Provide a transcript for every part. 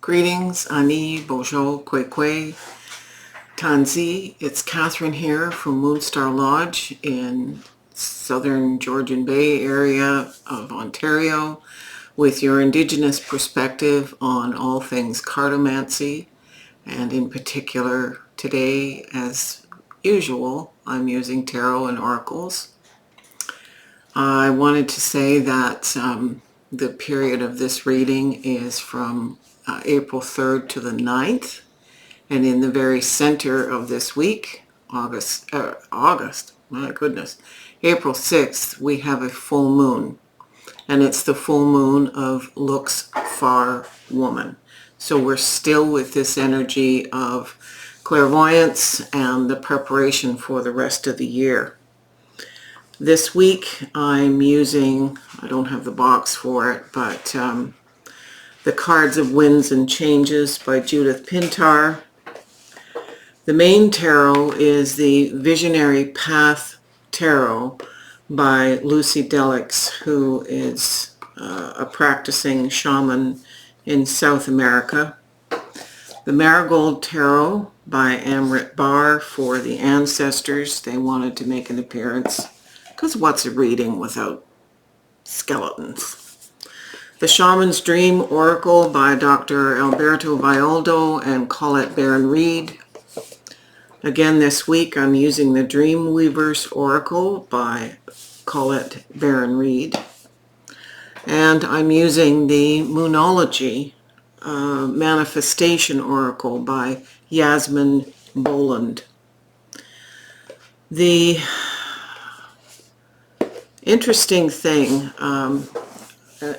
Greetings, Ani, Bojo, Kwekwe, Tanzi. It's Catherine here from Moonstarlodge in southern Georgian Bay area of Ontario with your Indigenous perspective on all things cartomancy, and in particular today, as usual, I'm using tarot and oracles. I wanted to say that the period of this reading is from April 3rd to the 9th, and in the very center of this week, August, my goodness, April 6th, we have a full moon, and it's the full moon of Looks Far Woman. So we're still with this energy of clairvoyance and the preparation for the rest of the year. This week I'm using, I don't have the box for it, but the Cards of Winds and Changes by Judith Pintar. The main tarot is the Visionary Path Tarot by Lucy Delix, who is a practicing shaman in South America. The Marigold Tarot by Amrit Bar for the ancestors. They wanted to make an appearance, because what's a reading without skeletons? The Shaman's Dream Oracle by Dr. Alberto Villoldo and Colette Baron-Reid. Again this week I'm using the Dream Weaver's Oracle by Colette Baron-Reid. And I'm using the Moonology Manifestation Oracle by Yasmin Boland. The interesting thing,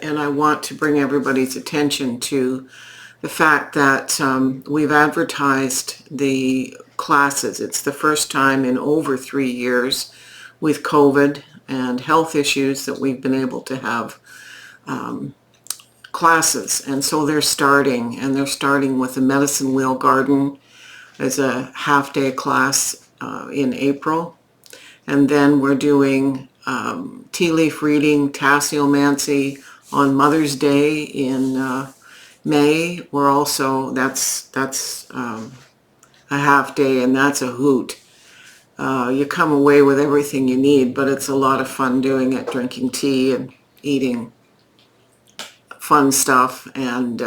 and I want to bring everybody's attention to the fact that we've advertised the classes. It's the first time in over 3 years with COVID and health issues that we've been able to have classes. And so they're starting with the Medicine Wheel Garden as a half-day class in April. And then we're doing tea leaf reading, tasseomancy on Mother's Day in May. We're also, that's a half day, and that's a hoot. You come away with everything you need, but it's a lot of fun doing it, drinking tea and eating fun stuff and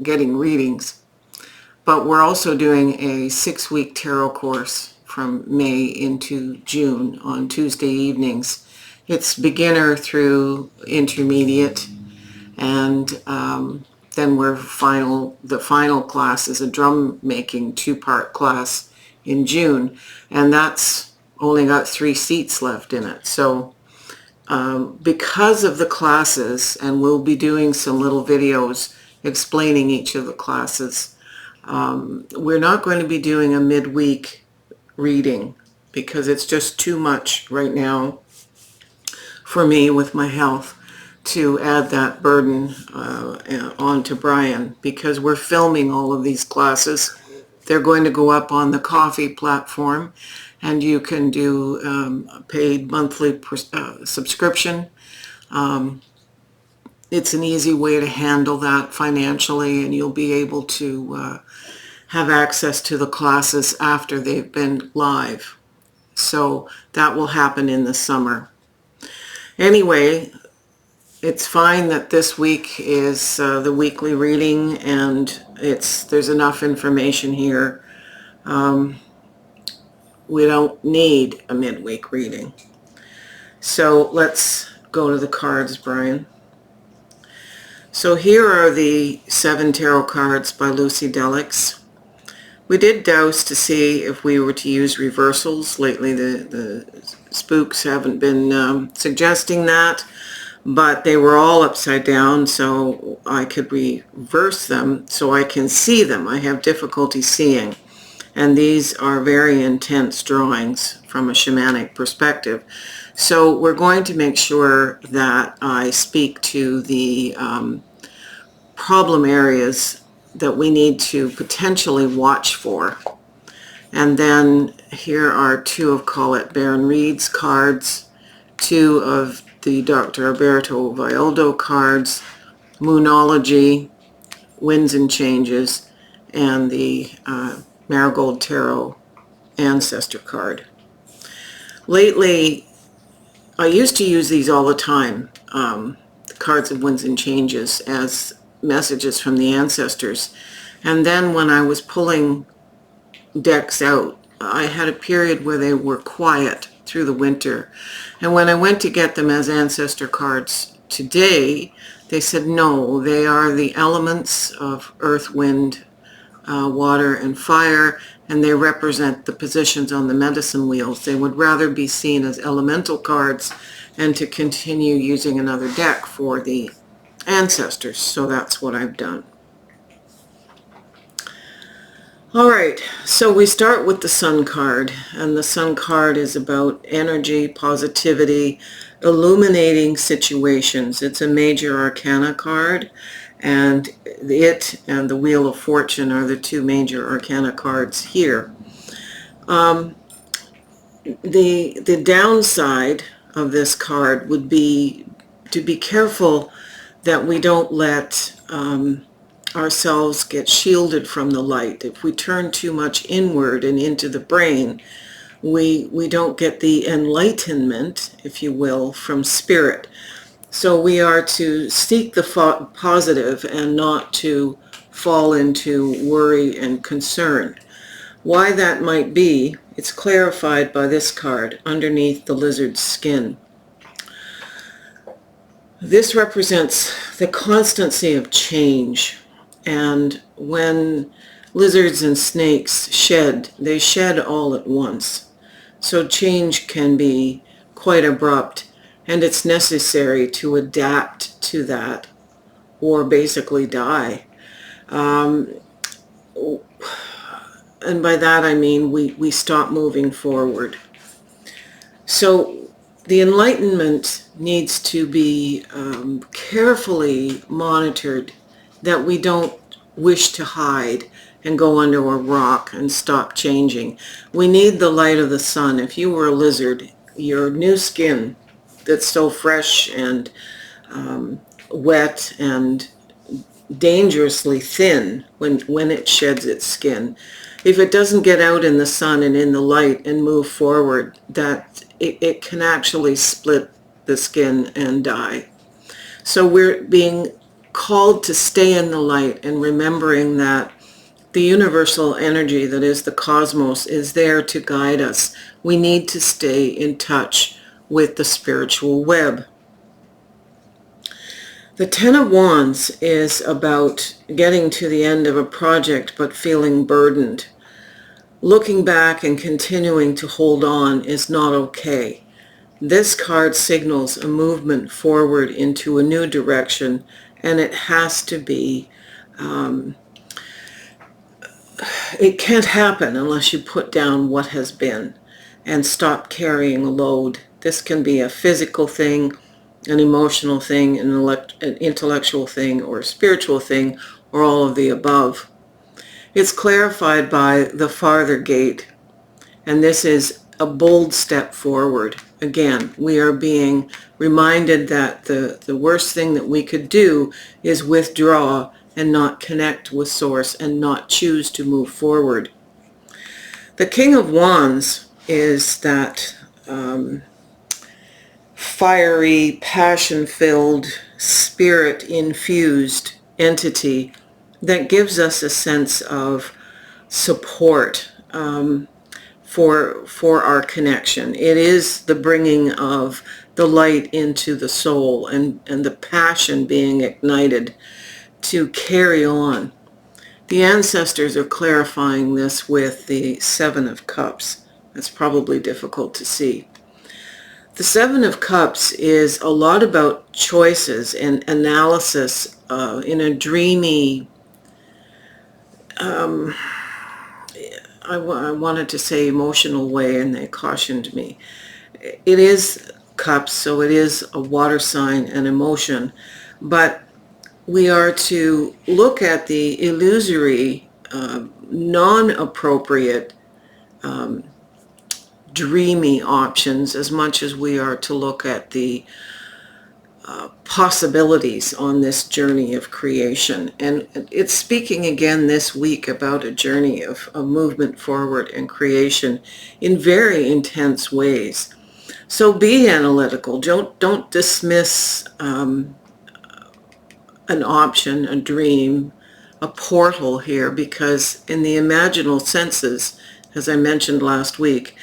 getting readings. But we're also doing a 6-week tarot course from May into June on Tuesday evenings. It's beginner through intermediate, and then the final class is a drum making 2-part class in June, and that's only got 3 seats left in it. So because of the classes, and we'll be doing some little videos explaining each of the classes, we're not going to be doing a midweek reading because it's just too much right now for me with my health to add that burden on to Brian, because we're filming all of these classes. They're going to go up on the Coffee platform, and you can do a paid monthly subscription. It's an easy way to handle that financially, and you'll be able to have access to the classes after they've been live. So that will happen in the summer. Anyway, it's fine that this week is the weekly reading, and there's enough information here. We don't need a midweek reading. So let's go to the cards, Brian. So here are the 7 tarot cards by Lucy Delix. We did douse to see if we were to use reversals. Lately the spooks haven't been suggesting that, but they were all upside down, so I could reverse them so I can see them. I have difficulty seeing, and these are very intense drawings from a shamanic perspective. So we're going to make sure that I speak to the problem areas that we need to potentially watch for. And then here are 2 of Colette Baron-Reid's cards, 2 of the Dr. Alberto Villoldo cards, Moonology, Winds and Changes, and the Marigold Tarot Ancestor card. Lately, I used to use these all the time, the cards of Winds and Changes, as messages from the ancestors. And then when I was pulling decks out, I had a period where they were quiet through the winter. And when I went to get them as ancestor cards today, they said no, they are the elements of earth, wind, water, and fire, and they represent the positions on the medicine wheels. They would rather be seen as elemental cards and to continue using another deck for the ancestors. So that's what I've done. All right, so we start with the Sun card, and the Sun card is about energy, positivity, illuminating situations. It's a major arcana card, and it and the Wheel of Fortune are the two major arcana cards here. The downside of this card would be to be careful that we don't let ourselves get shielded from the light. If we turn too much inward and into the brain, we don't get the enlightenment, if you will, from spirit. So we are to seek the positive and not to fall into worry and concern. Why that might be, it's clarified by this card underneath the lizard's skin. This represents the constancy of change. And when lizards and snakes shed, they shed all at once. So change can be quite abrupt, and it's necessary to adapt to that or basically die. And by that I mean we stop moving forward. So the enlightenment needs to be carefully monitored, that we don't wish to hide and go under a rock and stop changing. We need the light of the sun. If you were a lizard, your new skin that's so fresh and wet and dangerously thin when it sheds its skin, if it doesn't get out in the sun and in the light and move forward, that it can actually split the skin and die. So we're being called to stay in the light and remembering that the universal energy that is the cosmos is there to guide us. We need to stay in touch with the spiritual web. The Ten of Wands is about getting to the end of a project but feeling burdened. Looking back and continuing to hold on is not okay. This card signals a movement forward into a new direction, and it has to be, it can't happen unless you put down what has been and stop carrying a load. This can be a physical thing, an emotional thing, an intellectual thing, or a spiritual thing, or all of the above. It's clarified by the farther gate, and this is a bold step forward. Again, we are being reminded that the worst thing that we could do is withdraw and not connect with Source and not choose to move forward. The King of Wands is that fiery, passion-filled, spirit-infused entity that gives us a sense of support for our connection. It is the bringing of the light into the soul and the passion being ignited to carry on. The ancestors are clarifying this with the Seven of Cups. That's probably difficult to see. The Seven of Cups is a lot about choices and analysis in a dreamy, I wanted to say emotional way, and they cautioned me. It is cups, so it is a water sign and emotion, but we are to look at the illusory, non-appropriate, dreamy options as much as we are to look at the possibilities on this journey of creation. And it's speaking again this week about a journey of movement forward and creation in very intense ways. So be analytical. Don't dismiss an option, a dream, a portal here, because in the imaginal senses, as I mentioned last week,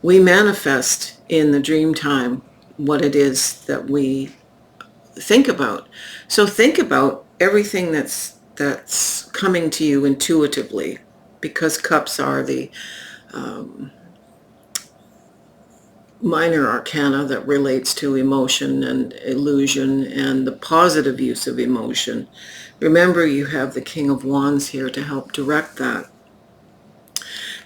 we manifest in the dream time what it is that we think about. So think about everything that's coming to you intuitively, because cups are the minor arcana that relates to emotion and illusion and the positive use of emotion. Remember, you have the King of Wands here to help direct that.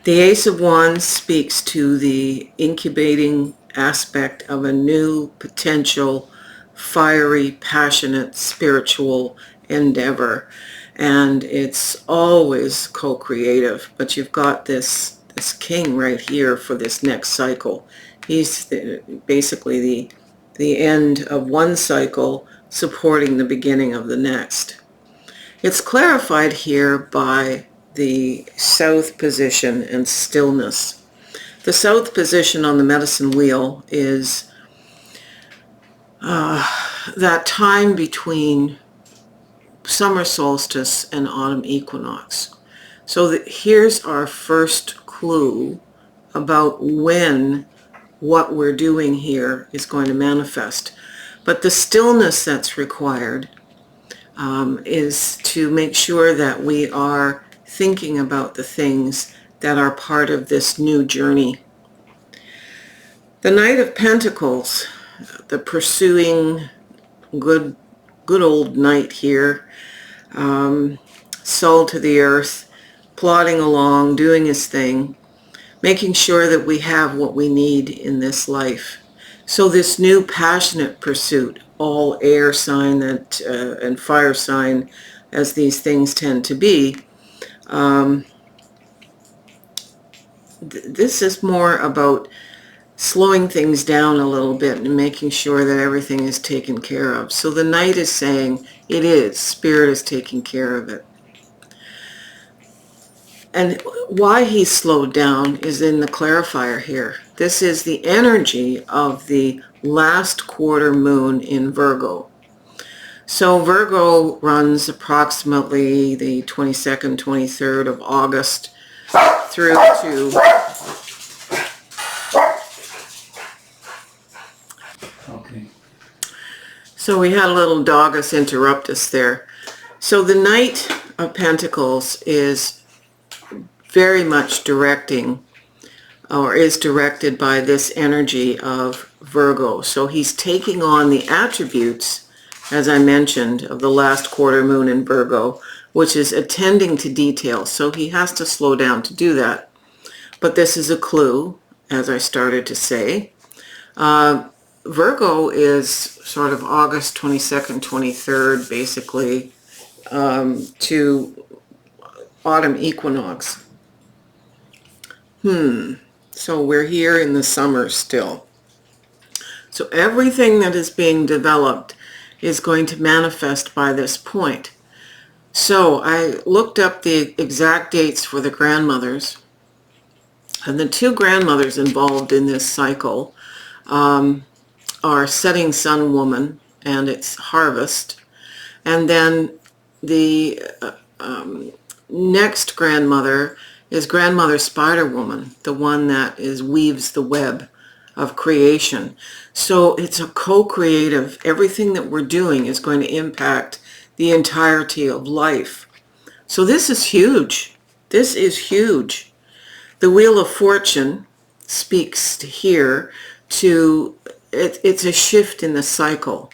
The Ace of Wands speaks to the incubating aspect of a new potential, fiery, passionate, spiritual endeavor. And it's always co-creative, but you've got this king right here for this next cycle. He's basically the end of one cycle supporting the beginning of the next. It's clarified here by the south position and stillness. The south position on the medicine wheel is that time between summer solstice and autumn equinox. So here's our first clue about when what we're doing here is going to manifest. But the stillness that's required is to make sure that we are thinking about the things that are part of this new journey. The Knight of Pentacles, the pursuing good old knight here, soul to the earth, plodding along, doing his thing, making sure that we have what we need in this life. So this new passionate pursuit, all air sign and fire sign, as these things tend to be, this is more about slowing things down a little bit and making sure that everything is taken care of. So the Knight is saying it is, Spirit is taking care of it. And why he's slowed down is in the clarifier here. This is the energy of the last quarter moon in Virgo. So Virgo runs approximately the 22nd, 23rd of August through to So we had a little doggus interrupt us there. So the Knight of Pentacles is very much directing, or is directed by this energy of Virgo. So he's taking on the attributes, as I mentioned, of the last quarter moon in Virgo, which is attending to detail. So he has to slow down to do that. But this is a clue, as I started to say. Virgo is sort of August 22nd, 23rd, basically, to autumn equinox. So we're here in the summer still. So everything that is being developed is going to manifest by this point. So I looked up the exact dates for the grandmothers, and the two grandmothers involved in this cycle are Setting Sun Woman and its Harvest, and then the next grandmother is Grandmother Spider Woman, the one that weaves the web of creation. So it's a co-creative. Everything that we're doing is going to impact the entirety of life. So this is huge. This is huge. The Wheel of Fortune speaks here to it's a shift in the cycle.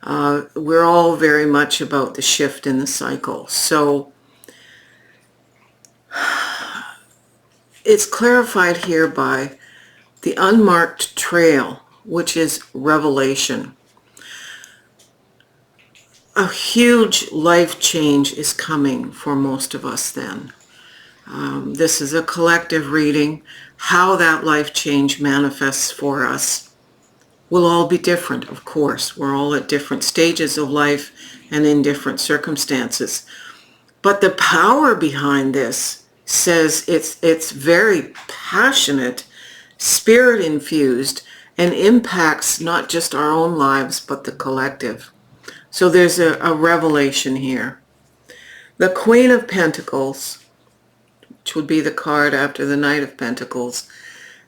We're all very much about the shift in the cycle. So it's clarified here by the unmarked trail, which is revelation. A huge life change is coming for most of us then. This is a collective reading. How that life change manifests for us We'll all be different, of course. We're all at different stages of life and in different circumstances. But the power behind this says it's very passionate, spirit infused, and impacts not just our own lives, but the collective. So there's a revelation here. The Queen of Pentacles, which would be the card after the Knight of Pentacles,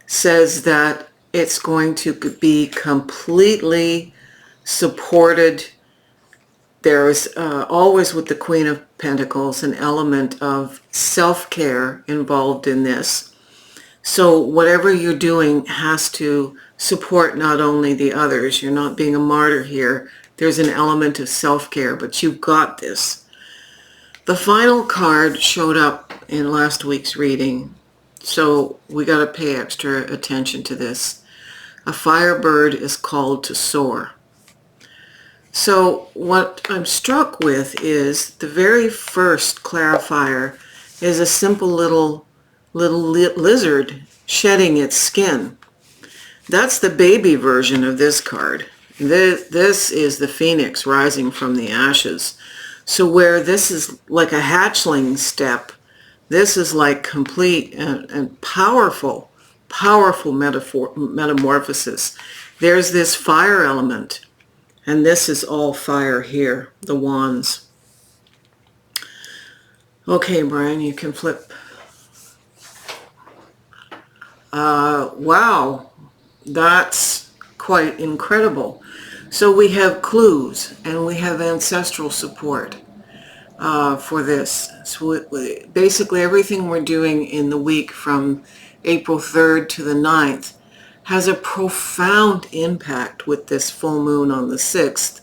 says that it's going to be completely supported. There is always with the Queen of Pentacles an element of self-care involved in this. So whatever you're doing has to support not only the others. You're not being a martyr here. There's an element of self-care, but you've got this. The final card showed up in last week's reading, so we got to pay extra attention to this. A firebird is called to soar. So what I'm struck with is the very first clarifier is a simple little lizard shedding its skin. That's the baby version of this card. This is the phoenix rising from the ashes. So where this is like a hatchling step, this is like complete and powerful metamorphosis. There's this fire element, and this is all fire here, the wands. Okay, Brian, you can flip. Wow, that's quite incredible. So we have clues and we have ancestral support for this. So basically everything we're doing in the week from April 3rd to the 9th has a profound impact with this full moon on the 6th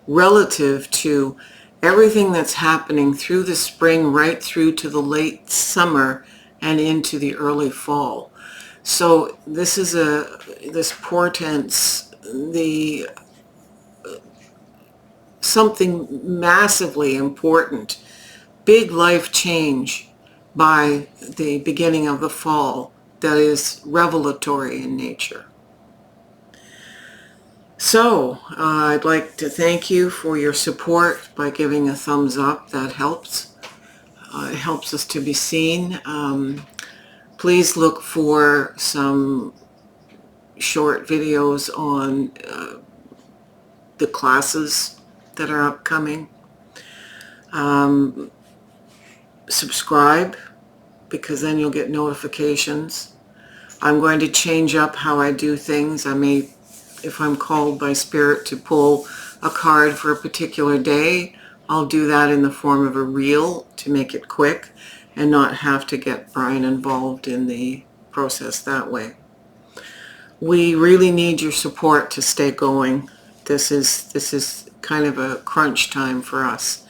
relative to everything that's happening through the spring right through to the late summer and into the early fall. So this is this portents something massively important, big life change by the beginning of the fall that is revelatory in nature. So I'd like to thank you for your support by giving a thumbs up. That helps. It helps us to be seen. Please look for some short videos on the classes that are upcoming. Subscribe, because then you'll get notifications. I'm going to change up how I do things. I may, if I'm called by Spirit to pull a card for a particular day, I'll do that in the form of a reel to make it quick and not have to get Brian involved in the process that way. We really need your support to stay going. This is kind of a crunch time for us.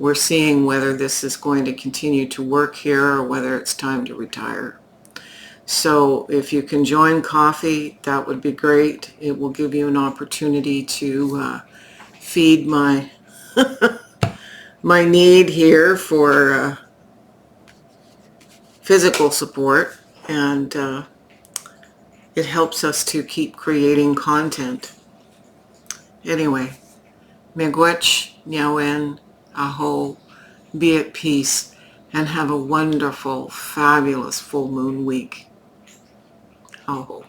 We're seeing whether this is going to continue to work here or whether it's time to retire. So if you can join coffee, that would be great. It will give you an opportunity to feed my my need here for physical support, and it helps us to keep creating content. Anyway, miigwech, niawen, aho, be at peace, and have a wonderful, fabulous full moon week. Aho.